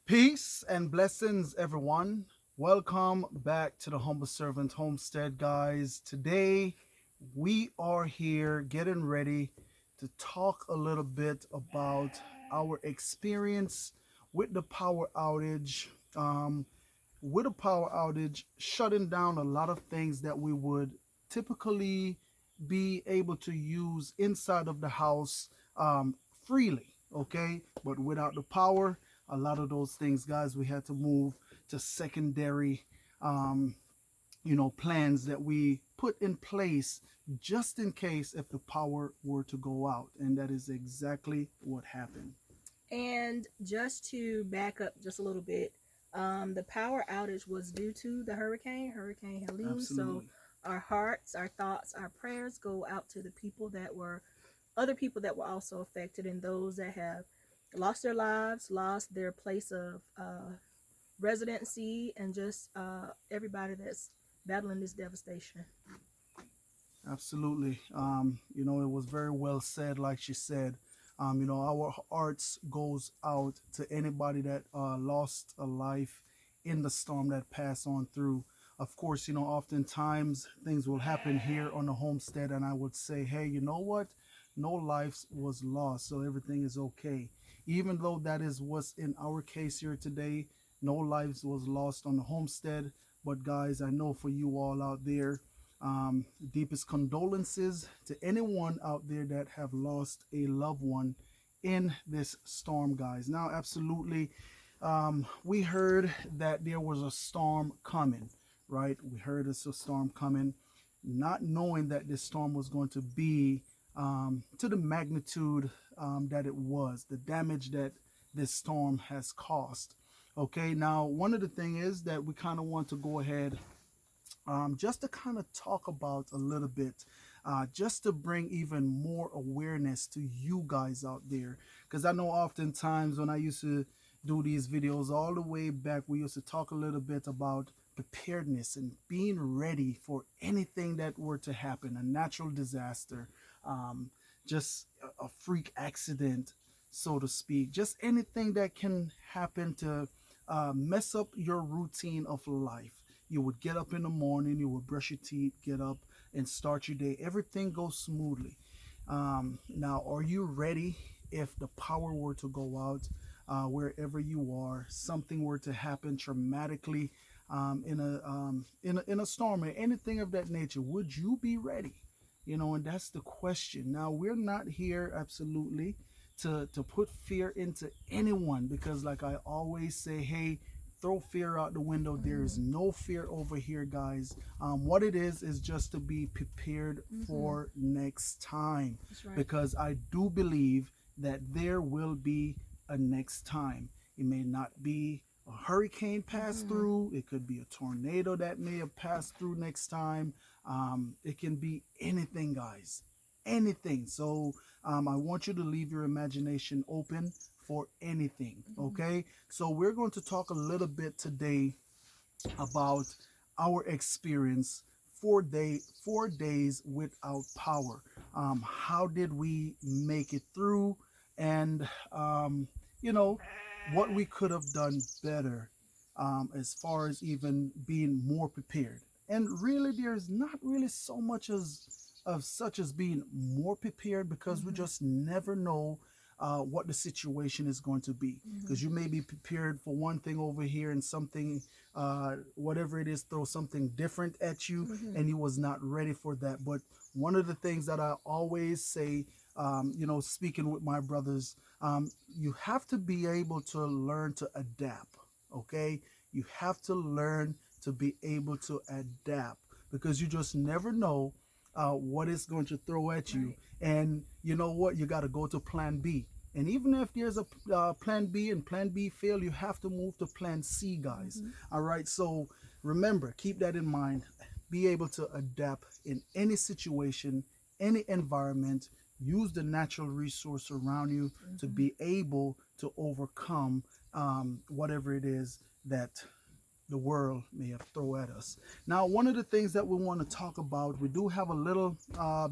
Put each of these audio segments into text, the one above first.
Peace and blessings, everyone. Welcome back to the Humble Servant Homestead, guys. Today, we are here getting ready to talk a little bit about our experience with the power outage. With a power outage, shutting down a lot of things that we would typically be able to use inside of the house freely, okay? But without the power, a lot of those things, guys, we had to move to secondary, um, plans that we put in place just in case if the power were to go out. And that is exactly what happened. And just to back up just a little bit, the power outage was due to the Hurricane Helene. So Absolutely. our hearts, our thoughts, our prayers go out to the people that were, other people that were also affected, and those that have lost their lives, lost their place of residency, and just everybody that's battling this devastation. Absolutely. It was very well said, like she said. Our hearts goes out to anybody that lost a life in the storm that passed on through. Of course, oftentimes things will happen here on the homestead, and I would say, hey, you know what? No lives was lost, so everything is okay. Even though that is what's in our case here today, no lives was lost on the homestead. But guys, I know for you all out there, deepest condolences to anyone out there that have lost a loved one in this storm, guys. Now, absolutely, we heard that there was a storm coming, right? We heard it's a storm coming, not knowing that this storm was going to be to the magnitude that it was, the damage that this storm has caused. Okay, now one of the things is that we kind of want to go ahead just to kind of talk about a little bit, just to bring even more awareness to you guys out there. Because I know oftentimes when I used to do these videos all the way back, we used to talk a little bit about preparedness and being ready for anything that were to happen, a natural disaster, um, just a freak accident, so to speak, just anything that can happen to mess up your routine of life. You would get up in the morning, you would brush your teeth, get up and start your day. Everything goes smoothly. Now, are you ready if the power were to go out wherever you are, something were to happen traumatically in a storm or anything of that nature? Would you be ready? And that's the question. Now, we're not here absolutely to put fear into anyone because, like I always say, hey, throw fear out the window. There is Mm-hmm. no fear over here, guys. What it is just to be prepared Mm-hmm. for next time, That's right. because I do believe that there will be a next time. It may not be a hurricane pass Mm-hmm. through. It could be a tornado that may have passed through next time. It can be anything, guys, anything. So I want you to leave your imagination open for anything. Mm-hmm. Okay, so we're going to talk a little bit today about our experience 4 days without power. How did we make it through? And you know what we could have done better, as far as even being more prepared. And really, there's not really so much as of such as being more prepared, because we Mm-hmm. just never know what the situation is going to be. Mm-hmm. Because you may be prepared for one thing over here, and something, whatever it is, throw something different at you, Mm-hmm. and you was not ready for that. But one of the things that I always say, speaking with my brothers, you have to be able to learn to adapt. Okay, you have to learn to be able to adapt, because you just never know what it's going to throw at you. Right. And you know what? You got to go to plan B. And even if there's a plan B and plan B fail, you have to move to plan C, guys. Mm-hmm. All right. So remember, keep that in mind. Be able to adapt in any situation, any environment. Use the natural resource around you to Mm-hmm. be able to overcome whatever it is that the world may have thrown at us. Now, one of the things that we want to talk about, we do have a little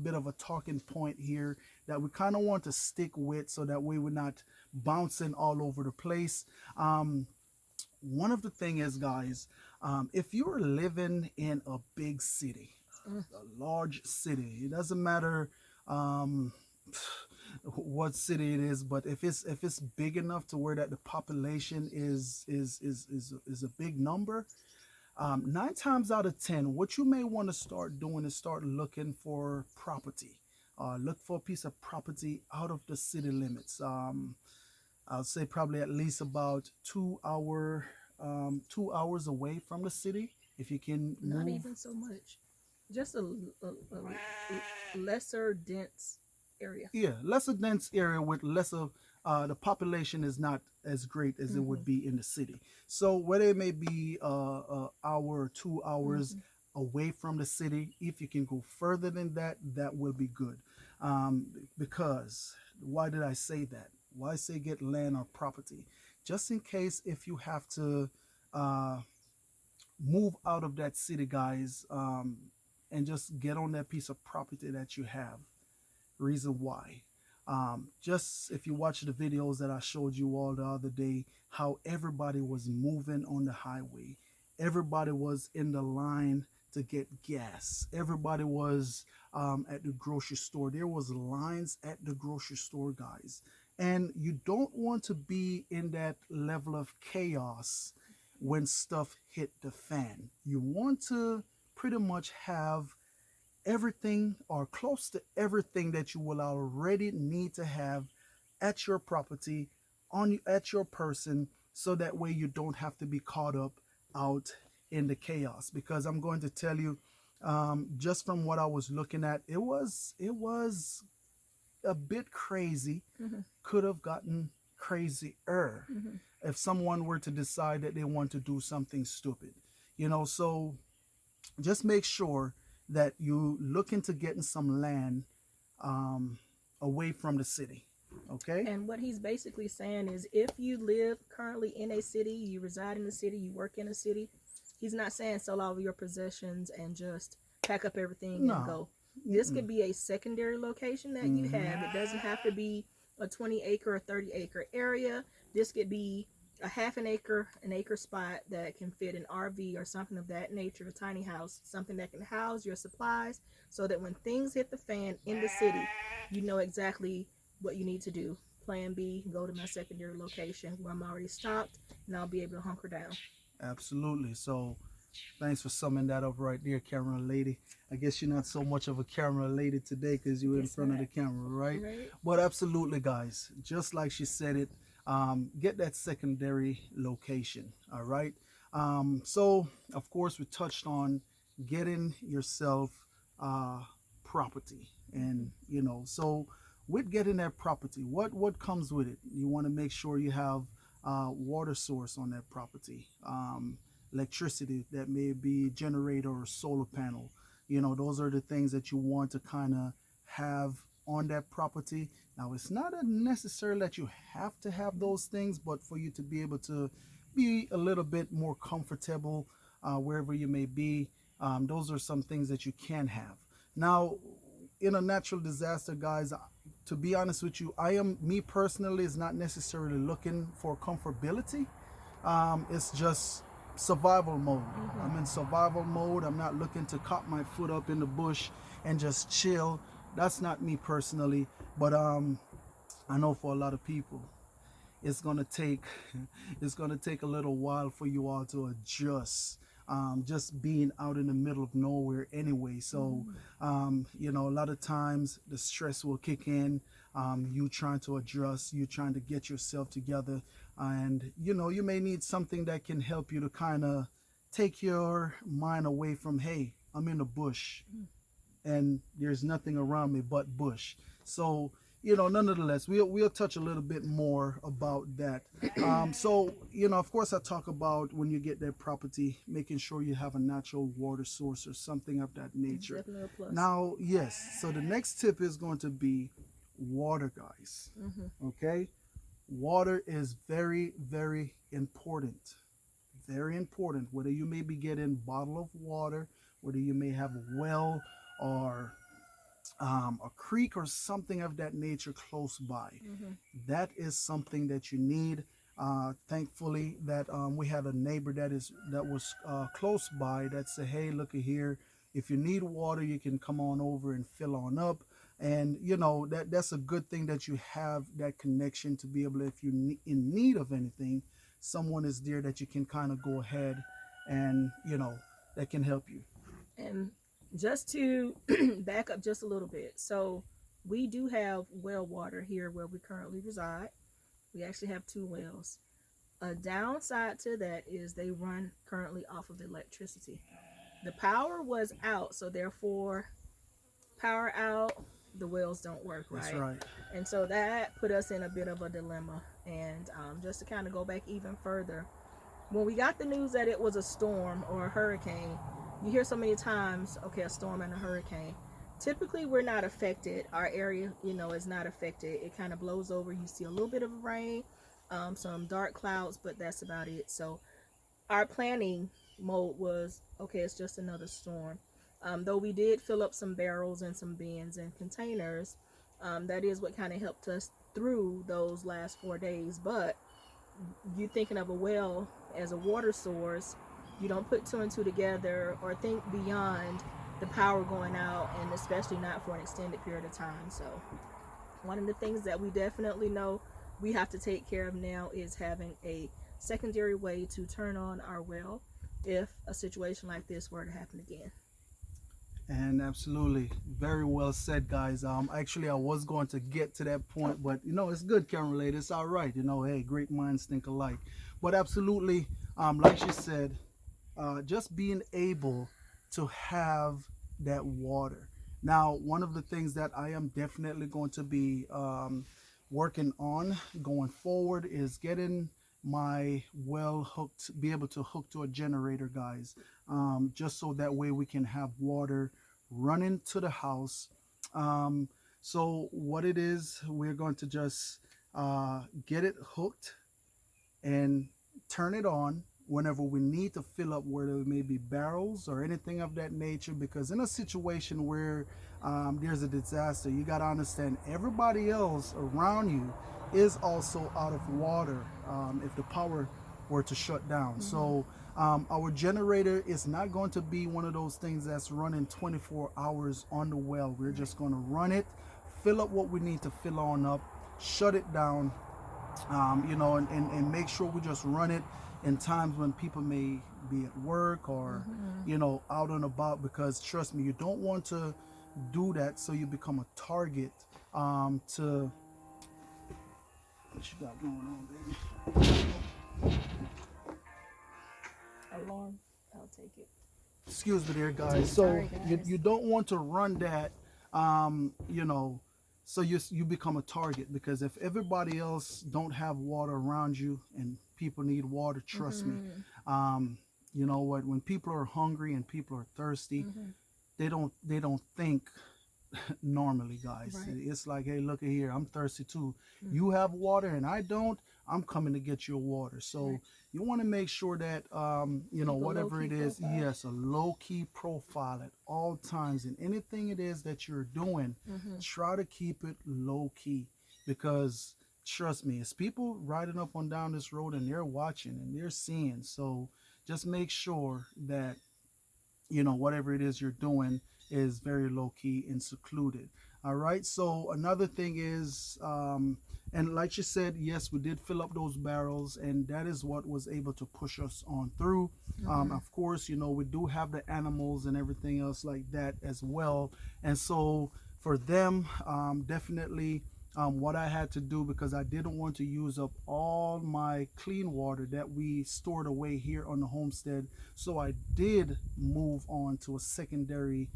bit of a talking point here that we kind of want to stick with, so that way we're not bouncing all over the place. one of the thing is, guys, if you're living in a big city, Mm. a large city, it doesn't matter um, what city it is, but if it's big enough to where that the population is a big number, 9 times out of 10, what you may want to start doing is start looking for property. Look for a piece of property out of the city limits. I'll say probably at least about 2 hours away from the city. If you can Not move, even so much. Just a lesser dense area. yeah, lesser dense area with lesser, the population is not as great as it would Hmm. be in the city. So whether it may be a hour or 2 hours Hmm. away from the city, if you can go further than that, that will be good. Um, because why did I say that? Why say get land or property? Just in case if you have to uh, move out of that city, guys, and just get on that piece of property that you have. Reason why. Just if you watch the videos that I showed you all the other day, how everybody was moving on the highway, everybody was in the line to get gas, everybody was at the grocery store. There was lines at the grocery store, guys, and you don't want to be in that level of chaos when stuff hit the fan. You want to pretty much have everything or close to everything that you will already need to have at your property, on at your person, so that way you don't have to be caught up out in the chaos. Because I'm going to tell you, just from what I was looking at, it was a bit crazy. Hmm. Could have gotten crazier Hmm. if someone were to decide that they want to do something stupid. So just make sure that you look into getting some land um, away from the city. Okay? And what he's basically saying is if you live currently in a city, you reside in a city, you work in a city, he's not saying sell all of your possessions and just pack up everything and No. go. This Mm-mm. could be a secondary location that you Mhm. have. It doesn't have to be a 20-acre or 30-acre area. This could be a half an acre spot that can fit an RV or something of that nature, a tiny house, something that can house your supplies so that when things hit the fan in the city, you know exactly what you need to do. Plan B, go to my secondary location where I'm already stocked and I'll be able to hunker down. Absolutely. So thanks for summing that up right there, camera lady. I guess you're not so much of a camera lady today because you're in Yes, front of sir. the camera, right? Right? But absolutely, guys, just like she said it, get that secondary location, all right? So, of course, we touched on getting yourself uh, property. And, so with getting that property, what comes with it? You want to make sure you have water source on that property. Electricity that may be generator or solar panel. Those are the things that you want to kind of have on that property. Now, it's not a necessary that you have to have those things, but for you to be able to be a little bit more comfortable wherever you may be, those are some things that you can have. Now, in a natural disaster, guys, to be honest with you, me personally, is not necessarily looking for comfortability. It's just survival mode. Mm-hmm. I'm in survival mode. I'm not looking to cop my foot up in the bush and just chill. That's not me personally. But I know for a lot of people, it's gonna take it's gonna take a little while for you all to adjust. Just being out in the middle of nowhere anyway. So, a lot of times the stress will kick in. You trying to adjust, you trying to get yourself together, and you may need something that can help you to kind of take your mind away from, hey, I'm in the bush and there's nothing around me but bush. So, nonetheless, we'll touch a little bit more about that. So, of course, I talk about when you get that property, making sure you have a natural water source or something of that nature. Definitely a plus. Now, yes, so the next tip is going to be water, guys. Mm-hmm. Okay? Water is very, very important. Very important. Whether you may be getting bottle of water, whether you may have a well or a creek or something of that nature close by. Mm-hmm. That is something that you need. Thankfully that we had a neighbor that was close by that said, hey, look at here, if you need water you can come on over and fill on up. And you know that's a good thing that you have that connection to be able to, if you're in need of anything, someone is there that you can kind of go ahead and you know that can help you. And just to back up just a little bit, so we do have well water here where we currently reside. We actually have two wells. A downside to that is they run currently off of electricity. The power was out, so therefore, power out, the wells don't work, right? That's right. And so that put us in a bit of a dilemma. And just to kind of go back even further, when we got the news that it was a storm or a hurricane, you hear so many times, okay, a storm and a hurricane. Typically, we're not affected. Our area, you know, is not affected. It kind of blows over. You see a little bit of rain, some dark clouds, but that's about it. So our planning mode was, okay, it's just another storm. Though we did fill up some barrels and some bins and containers, that is what kind of helped us through those last 4 days. But you thinking of a well as a water source, you don't put two and two together or think beyond the power going out, and especially not for an extended period of time. So one of the things that we definitely know we have to take care of now is having a secondary way to turn on our well if a situation like this were to happen again. And absolutely, very well said, guys. Actually, I was going to get to that point, but you know, it's good, Karen Lady. It's all right. You know, hey, great minds think alike. But absolutely, like she said, just being able to have that water. Now, one of the things that I am definitely going to be working on going forward is getting my well hooked, be able to hook to a generator, guys, just so that way we can have water running to the house. So what it is, we're going to just get it hooked and turn it on whenever we need to fill up, whether it may be barrels or anything of that nature. Because in a situation where there's a disaster, you got to understand everybody else around you is also out of water if the power were to shut down. So our generator is not going to be one of those things that's running 24 hours on the well. We're just going to run it, fill up what we need to fill on up, shut it down, you know, and make sure we just run it in times when people may be at work or you know, out and about. Because trust me, you don't want to do that so you become a target to what you got going on, baby. Alarm, I'll take it. Excuse me there, guys. So Sorry, guys. you don't want to run that, you know, so you become a target. Because if everybody else don't have water around you and people need water, trust me, you know what, when people are hungry and people are thirsty, they don't think normally, guys. Right. It's like, hey, look at here, I'm thirsty too. You have water and I don't, I'm coming to get your water. So you want to make sure that you know, Keep a whatever it low-key is, profile. yes, a low-key profile at all times. And anything it is that you're doing, try to keep it low-key. Because trust me, it's people riding up and down this road and they're watching and they're seeing. So just make sure that, you know, whatever it is you're doing is very low-key and secluded. All right. So another thing is, and like you said, yes, we did fill up those barrels, and that is what was able to push us on through. Of course, you know, we do have the animals and everything else like that as well. And so for them, definitely what I had to do, because I didn't want to use up all my clean water that we stored away here on the homestead. So I did move on to a secondary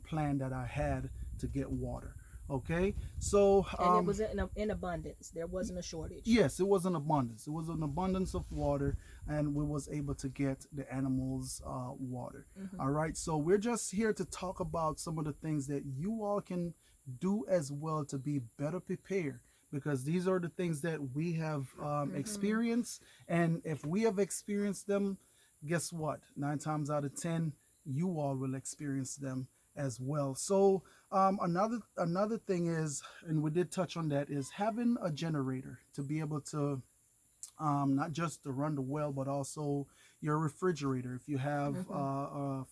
plan that I had to get water. Okay, so And it was in abundance. There wasn't a shortage. yes, it was an abundance. It was an abundance of water, and we was able to get the animals water. All right, so we're just here to talk about some of the things that you all can do as well to be better prepared, because these are the things that we have experienced. And if we have experienced them, guess what, 9 times out of 10 you all will experience them as well. So another thing is, and we did touch on that, is having a generator to be able to not just to run the well, but also your refrigerator. If you have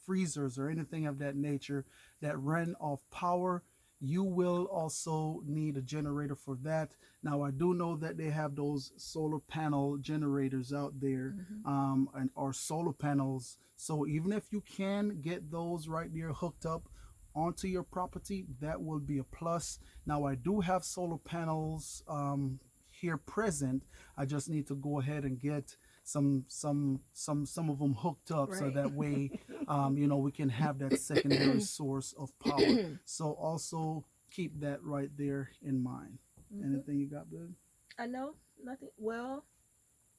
freezers or anything of that nature that run off power, you will also need a generator for that. Now, I do know that they have those solar panel generators out there, and or solar panels. So even if you can get those right there hooked up onto your property, that will be a plus. Now, I do have solar panels here present. I just need to go ahead and get some of them hooked up, so Right. that way we can have that secondary source of power. So also keep that right there in mind. Anything you got, bud? I know nothing. Well,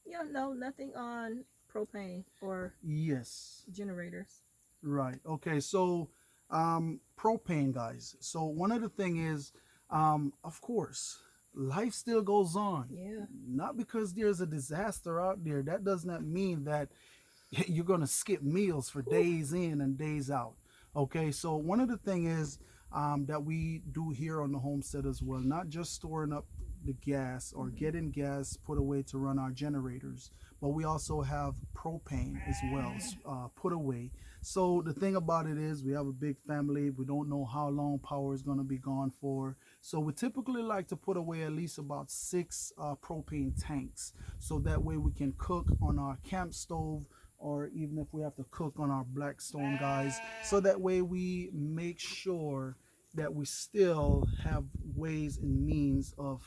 yeah, no, nothing on propane or Yes. generators. Right. Okay. So propane, guys. So one of the thing is, of course, life still goes on. Yeah. Not because there's a disaster out there, that does not mean that you're going to skip meals for days in and days out. Okay, so one of the thing is that we do here on the homestead as well, not just storing up the gas or getting gas put away to run our generators, but we also have propane as well, put away. So the thing about it is, we have a big family. We don't know how long power is going to be gone for. So we typically like to put away at least about 6 propane tanks. So that way we can cook on our camp stove, or even if we have to cook on our Blackstone, guys. So that way we make sure that we still have ways and means of,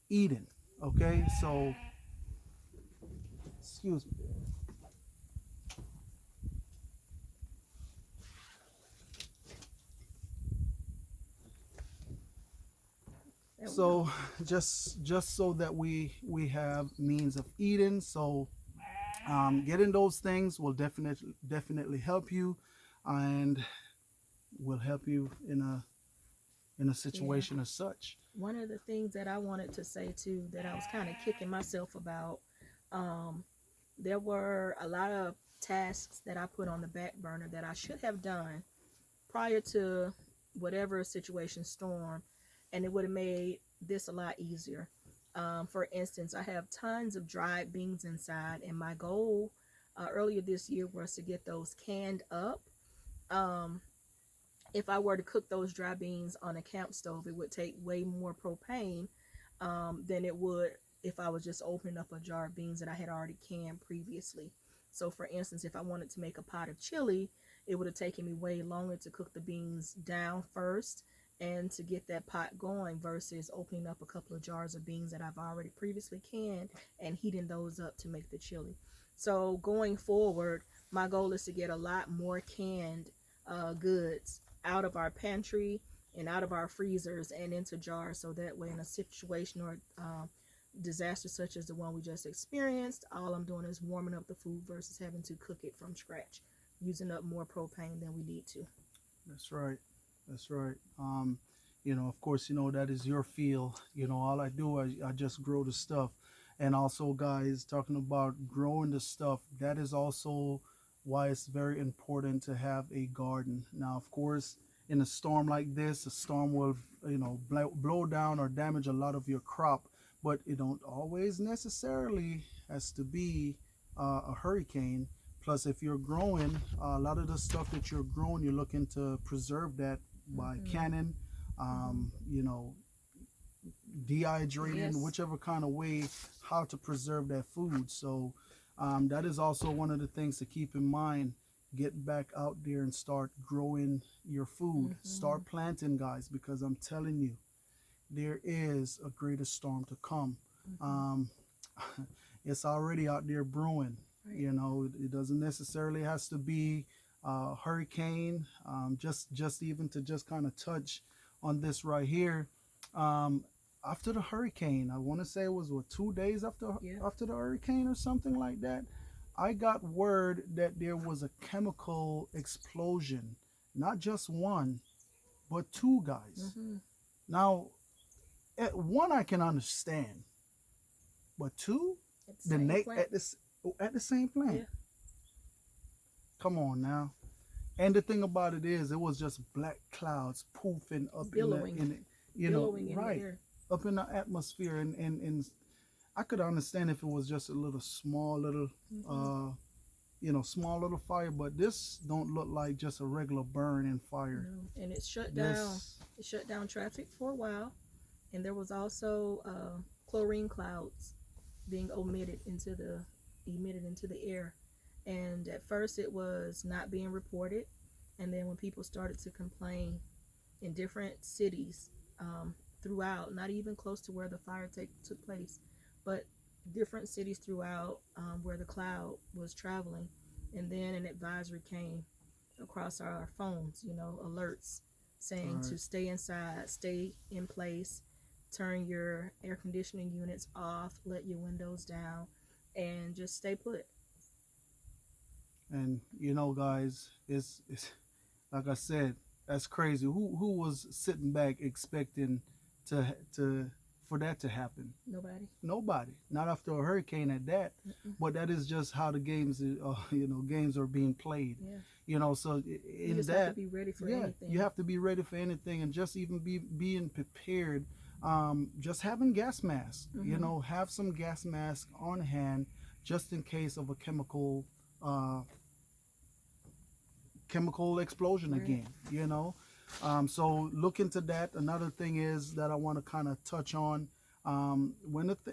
eating. Okay, so, excuse me. So just so that we have means of eating. So getting those things will definitely help you, and will help you in a situation as such. One of the things that I wanted to say too, that I was kind of kicking myself about, there were a lot of tasks that I put on the back burner that I should have done prior to whatever situation storm, and it would have made this a lot easier. For instance, I have tons of dried beans inside, and my goal earlier this year was to get those canned up. If I were to cook those dry beans on a camp stove, it would take way more propane than it would if I was just opening up a jar of beans that I had already canned previously. So for instance, if I wanted to make a pot of chili, it would have taken me way longer to cook the beans down first and to get that pot going versus opening up a couple of jars of beans that I've already previously canned and heating those up to make the chili. So going forward, my goal is to get a lot more canned goods out of our pantry and out of our freezers and into jars, so that way in a situation or disaster such as the one we just experienced, all I'm doing is warming up the food versus having to cook it from scratch, using up more propane than we need to. That's right. That's right. Of course, that is your field. All I do, I just grow the stuff. And also, guys, talking about growing the stuff, that is also why it's very important to have a garden. Now, of course, in a storm like this, a storm will, blow down or damage a lot of your crop, but it don't always necessarily has to be a hurricane. Plus, if you're growing, a lot of the stuff that you're growing, you're looking to preserve that by canning, dehydrating, Yes. whichever kind of way, how to preserve that food. So that is also one of the things to keep in mind. Get back out there and start growing your food. Start planting, guys, because I'm telling you, there is a greater storm to come. It's already out there brewing. Right. It doesn't necessarily has to be hurricane. Just even to just kind of touch on this right here. After the hurricane, I want to say it was 2 days after the hurricane or something like that. I got word that there was a chemical explosion, not just one, but 2, guys. Now, one I can understand, but 2, at the same plant. Yeah. Come on now. And the thing about it is, it was just black clouds poofing up billowing in the air, up in the atmosphere, and I could understand if it was just a little small little Mm-hmm. small little fire, but this don't look like just a regular burn and fire. No, and it shut down. This It shut down traffic for a while, and there was also chlorine clouds being emitted into the air. And at first, it was not being reported, and then when people started to complain in different cities throughout, not even close to where the fire took place, but different cities throughout where the cloud was traveling, and then an advisory came across our phones, alerts saying right. to stay inside, stay in place, turn your air conditioning units off, let your windows down, and just stay put. And guys, it's like I said, that's crazy. Who was sitting back expecting to for that to happen? Nobody. Nobody. Not after a hurricane at that. Mm-mm. But that is just how the games are being played. Yeah. So You in just have to be ready for yeah, anything. you have to be ready for anything, and just even being prepared. Just having gas masks. Mm-hmm. Have some gas masks on hand just in case of a chemical explosion Right. again. So look into that. Another thing is that I want to kind of touch on,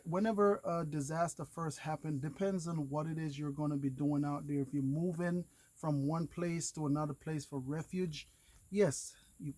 whenever a disaster first happens, depends on what it is you're going to be doing out there. If you're moving from one place to another place for refuge, yes, you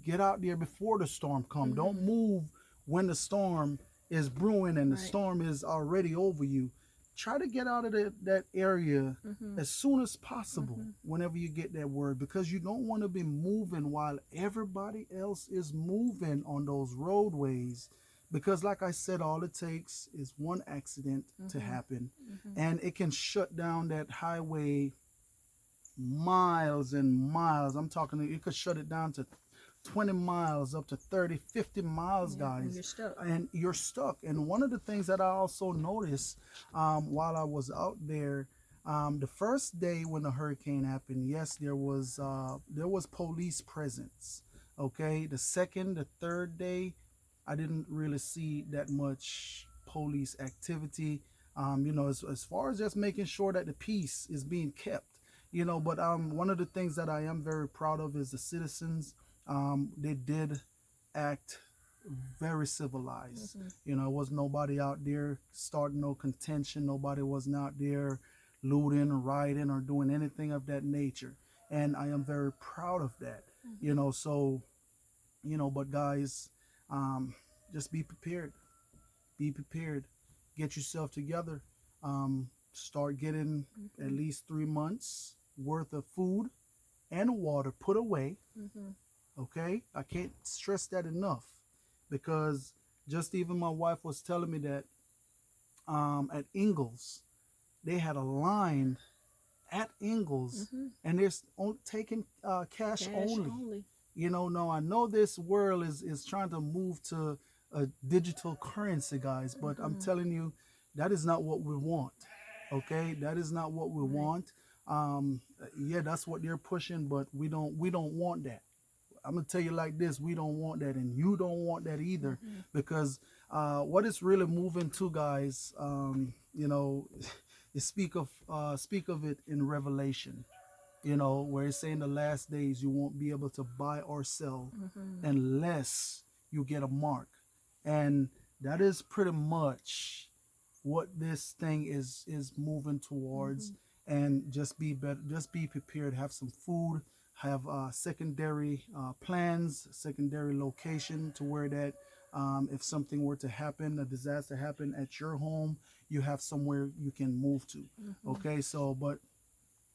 get out there before the storm comes. Mm-hmm. Don't move when the storm is brewing and the Right. storm is already over you. Try to get out of that area Mm-hmm. as soon as possible Mm-hmm. whenever you get that word, because you don't want to be moving while everybody else is moving on those roadways, because like I said, all it takes is one accident to Mm-hmm. happen, Mm-hmm. and it can shut down that highway miles and miles. I'm talking, it could shut it down to 20 miles up to 30, 50 miles, Yeah, and guys. you're stuck. And you're stuck. And one of the things that I also noticed, while I was out there, the first day when the hurricane happened, yes, there was police presence. Okay, the second, the third day, I didn't really see that much police activity. As far as just making sure that the peace is being kept. But one of the things that I am very proud of is the citizens. They did act very civilized. Mm-hmm. It was nobody out there starting no contention. Nobody wasn't out there looting or rioting or doing anything of that nature. And I am very proud of that. Mm-hmm. So, but guys, just be prepared. Be prepared. Get yourself together. Start getting at Mm-hmm. least 3 months worth of food and water put away. Mm-hmm. Okay, I can't stress that enough, because just even my wife was telling me that at Ingles they had a line at Ingles, Mm-hmm. and they're taking cash Cash only. only. No, I know this world is trying to move to a digital currency, guys, but I'm Mm-hmm. telling you, that is not what we want. Okay, that is not what we Right. want. Yeah, that's what they're pushing, but we don't want that. I'm gonna tell you like this: we don't want that, and you don't want that either, Mm-hmm. because what it's really moving to, guys, is speak of it in Revelation, where it's saying the last days you won't be able to buy or sell Mm-hmm. unless you get a mark, and that is pretty much what this thing is moving towards. Mm-hmm. And just be better, just be prepared, have some food, have secondary plans, secondary location, to where that if something were to happen, a disaster happen at your home, you have somewhere you can move to. Mm-hmm. Okay, so but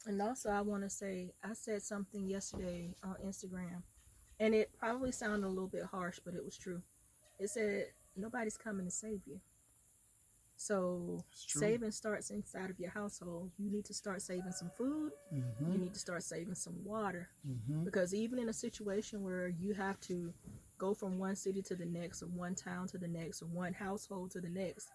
And also, I want to say, I said something yesterday on Instagram, and it probably sounded a little bit harsh, but it was true. It said, nobody's coming to save you. So, it's true. saving starts inside of your household. You need to start saving some food. Mm-hmm. You need to start saving some water. Mm-hmm. Because even in a situation where you have to go from one city to the next, or one town to the next, or one household to the next,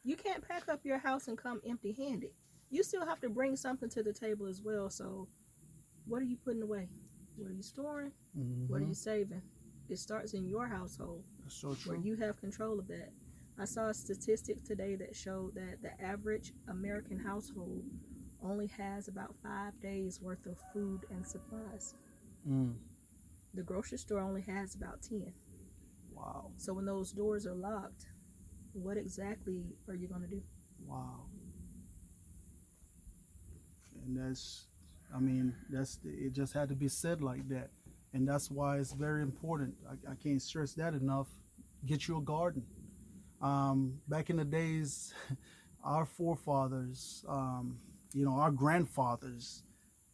you can't pack up your house and come empty handed. You still have to bring something to the table as well. So, what are you putting away? What are you storing? Mm-hmm. What are you saving? It starts in your household That's so where true. you have control of that. I saw a statistic today that showed that the average American household only has about 5 days worth of food and supplies. The grocery store only has about 10. Wow. So when those doors are locked, what exactly are you going to do? Wow. And it just had to be said like that. And that's why it's very important. I can't stress that enough. Get you a garden. Back in the days, our forefathers, our grandfathers,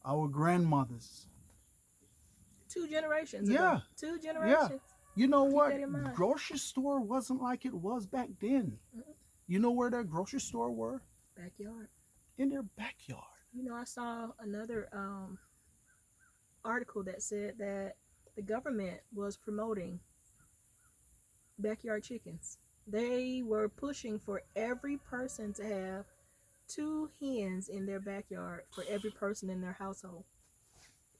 our grandmothers. 2 generations Yeah. ago. 2 generations. You know Keep what? that in mind. Grocery store wasn't like it was back then. You know where that grocery store were? Backyard. In their backyard. I saw another article that said that the government was promoting backyard chickens. They were pushing for every person to have 2 hens in their backyard for every person in their household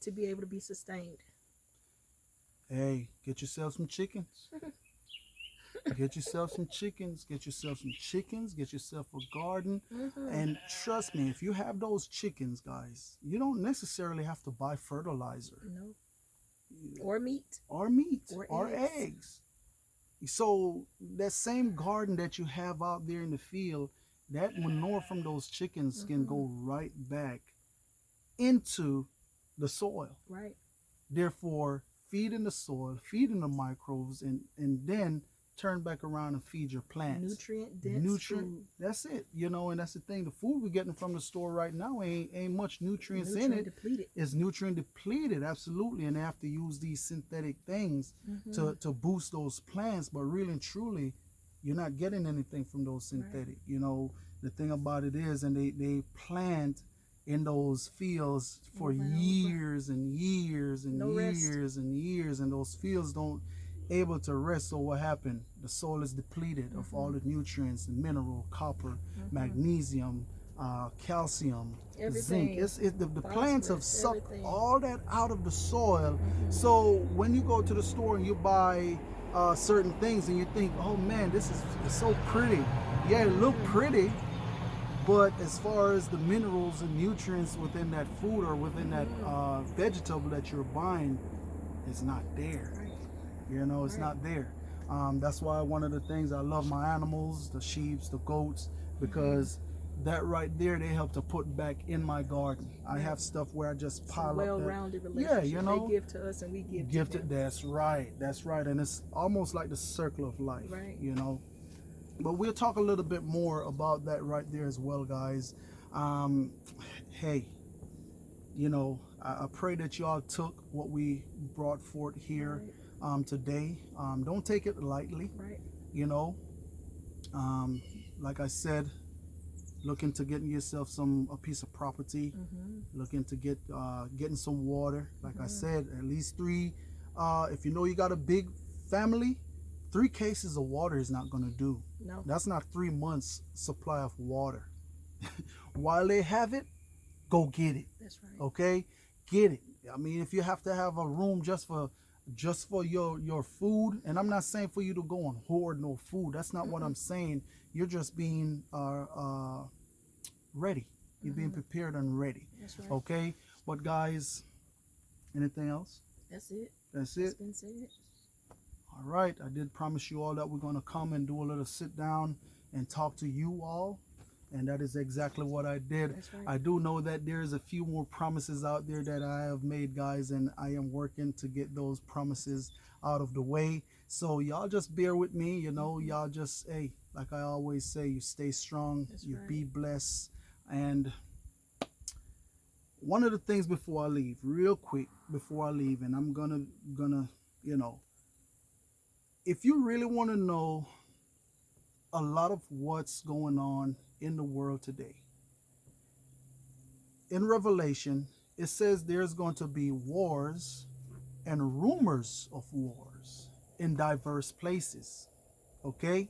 to be able to be sustained. Hey, get yourself some chickens. Get yourself some chickens. Get yourself some chickens. Get yourself a garden. And trust me, if you have those chickens, guys, you don't necessarily have to buy fertilizer. No. Or meat. Or meat. Or eggs. So that same garden that you have out there in the field, that manure from those chickens can go right back into the soil. Right. Therefore, feeding the soil, feeding the microbes, and then turn back around and feed your plants. Nutrient-dense food. That's it. And that's the thing. The food we're getting from the store right now ain't much nutrients in it. Depleted. It's nutrient depleted, absolutely. And they have to use these synthetic things to boost those plants. But really and truly, you're not getting anything from those synthetic. Right. The thing about it is, and they plant in those fields for years and years and years and years, and those fields don't able to rest. So what happened? The soil is depleted of all the nutrients, the mineral, copper, magnesium, calcium, everything. zinc. The plants have sucked everything. all that out of the soil. So when you go to the store and you buy certain things and you think, oh man, it's so pretty. Yeah, it look pretty. But as far as the minerals and nutrients within that food or within that vegetable that you're buying, it's not there. It's not there. That's why one of the things I love my animals, the sheep, the goats, because that right there, they help to put back in my garden. I have stuff where I just pile up. Well-rounded relationship. Yeah, They give to us and we give to them. That's right. And it's almost like the circle of life. Right. But we'll talk a little bit more about that right there as well, guys. Hey, I pray that y'all took what we brought forth here today. Don't take it lightly. Right. Like I said, look into getting yourself a piece of property. Look into getting some water. Like I said, at least 3. If you got a big family, 3 cases of water is not going to do. No. That's not 3 months supply of water. While they have it, go get it. That's right. Okay? Get it. I mean, if you have to have a room just for your food, and I'm not saying for you to go and hoard no food. That's not what I'm saying. You're just being ready. You're being prepared and ready. That's right. Okay? But guys, anything else? That's it. That's it. It's been said. All right, I did promise you all that we're going to come and do a little sit down and talk to you all, and that is exactly what I did. That's right. I do know that there's a few more promises out there that I have made, guys, and I am working to get those promises out of the way. So y'all just bear with me, y'all just, hey, like I always say, you stay strong, That's you right. be blessed. And one of the things before I leave, real quick before I leave, and I'm gonna if you really want to know a lot of what's going on in the world today, in Revelation, it says there's going to be wars and rumors of wars in diverse places. Okay?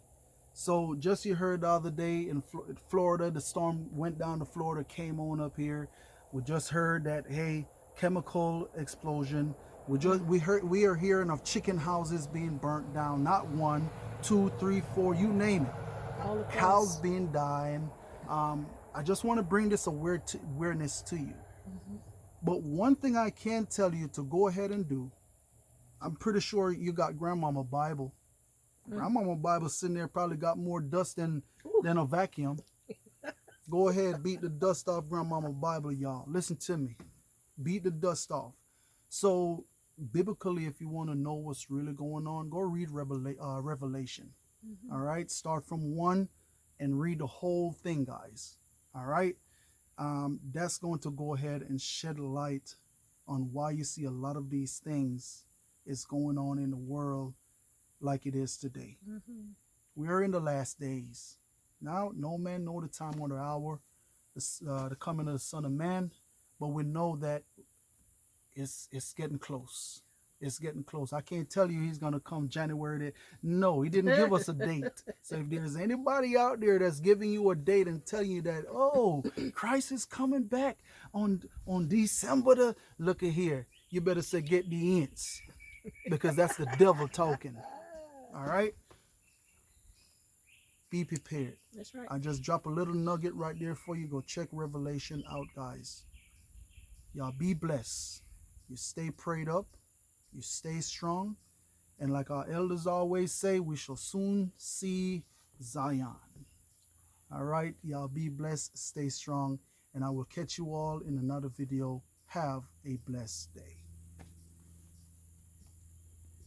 So just you heard the other day in Florida, the storm went down to Florida, came on up here. We just heard that, hey, chemical explosion. We are hearing of chicken houses being burnt down, not 1, 2, 3, 4, you name it. all cows across. being dying. I just want to bring this awareness to you. Hmm. But one thing I can tell you to go ahead and do, I'm pretty sure you got Grandmama Bible. Mm. Grandmama Bible sitting there probably got more dust Ooh. than a vacuum. Go ahead, beat the dust off Grandmama Bible, y'all. Listen to me. Beat the dust off. So, biblically, if you want to know what's really going on, go read Revelation. Hmm. All right? Start from 1 and read the whole thing, guys. All right? That's going to go ahead and shed light on why you see a lot of these things is going on in the world like it is today. Hmm. We are in the last days. Now, no man know the time or the hour, the coming of the Son of Man, but we know that it's getting close. It's getting close. I can't tell you he's gonna come January. No, he didn't give us a date. So if there's anybody out there that's giving you a date and telling you that, oh, Christ is coming back on December the, look at here. You better say get the ints because that's the devil talking. All right. Be prepared. That's right. I just drop a little nugget right there for you. Go check Revelation out, guys. Y'all be blessed. You stay prayed up. You stay strong. And like our elders always say, we shall soon see Zion. All right. Y'all be blessed. Stay strong. And I will catch you all in another video. Have a blessed day.